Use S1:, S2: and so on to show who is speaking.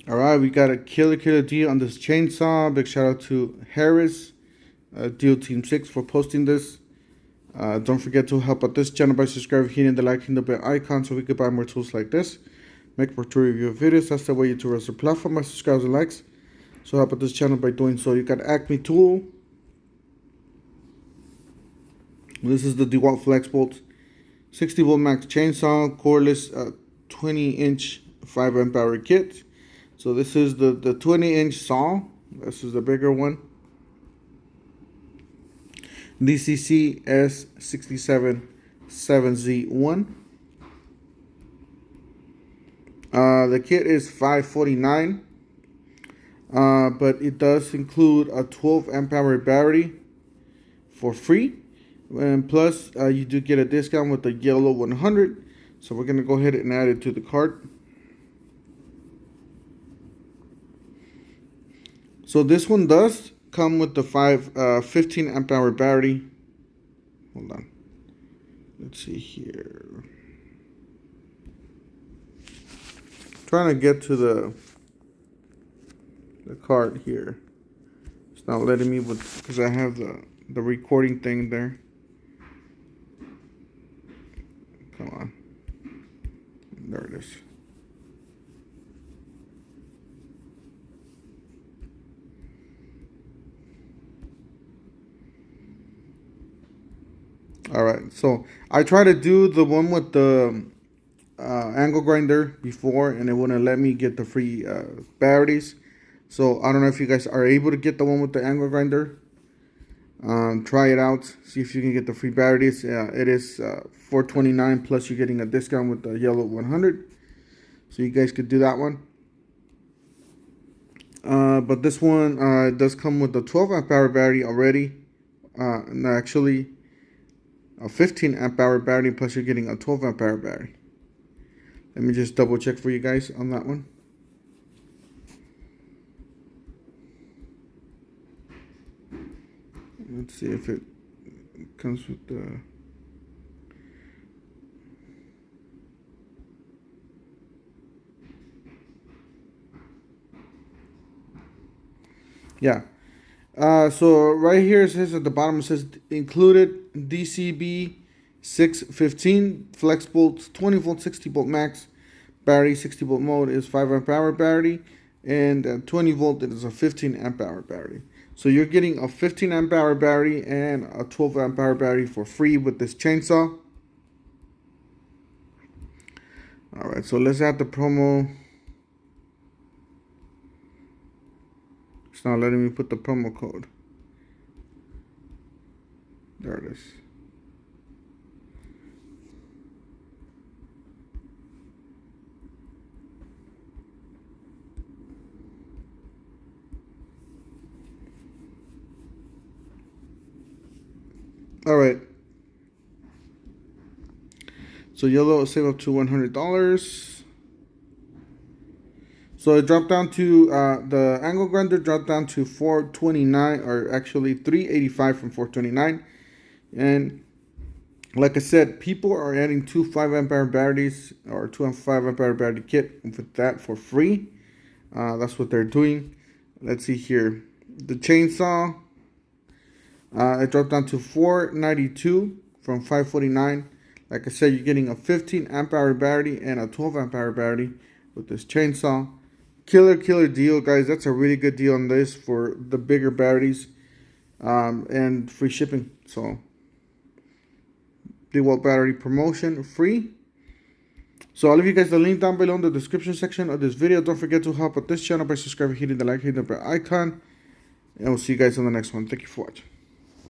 S1: All right, we got a killer deal on this chainsaw. Big shout out to Harris, Deal Team 6 for posting this. Don't forget to help out this channel by subscribing, hitting the like, hitting the bell icon so we could buy more tools like this. Make more tool review videos. That's the way you to rest the platform by subscribes and likes. So help out this channel by doing so. You got Acme tool. This is the Dewalt Flex Bolt 60 volt max chainsaw, cordless 20-inch 5 amp hour kit. So this is the 20-inch saw. This is the bigger one. DCC S677Z1. The kit is $549, but it does include a 12 amp hour battery for free, and plus you do get a discount with the yellow 100. So we're gonna go ahead and add it to the cart. So this one does come with the 15 amp hour battery. Hold on. Let's see here. Trying to get to the card here. It's not letting me because I have the recording thing there. Come on. There it is. All right, so I tried to do the one with the angle grinder before, and it wouldn't let me get the free batteries. So I don't know if you guys are able to get the one with the angle grinder. Try it out, see if you can get the free batteries. It is $429 plus you're getting a discount with the yellow 100. So you guys could do that one. But this one does come with a 12 amp hour battery already. And actually a 15 amp hour battery plus you're getting a 12 amp hour battery. Let me just double check for you guys on that one. Let's see if it comes with the... Yeah. So right here it says at the bottom, it says included DCB 615 flex bolts, 20 volt 60 volt max battery. 60 volt mode is 5 amp hour battery, and 20 volt it is a 15 amp hour battery. So you're getting a 15 amp hour battery and a 12 amp hour battery for free with this chainsaw. All right, so let's add the promo. It's not letting me put the promo code. There it is. All right. So yellow save up to $100. So it dropped down to the angle grinder dropped down to $429, or actually $385 from $429. And like I said, people are adding two 5 amp hour batteries or 5 amp hour battery kit with that for free. That's what they're doing. Let's see here. The chainsaw, it dropped down to $492 from $549. Like I said, you're getting a 15 amp hour battery and a 12 amp hour battery with this chainsaw. Killer deal, guys. That's a really good deal on this for the bigger batteries, and free shipping. So Dewalt battery promotion free. So I'll leave you guys the link down below in the description section of this video. Don't forget to help out this channel by subscribing, hitting the like, hitting the bell icon, and we'll see you guys on the next one. Thank you for watching.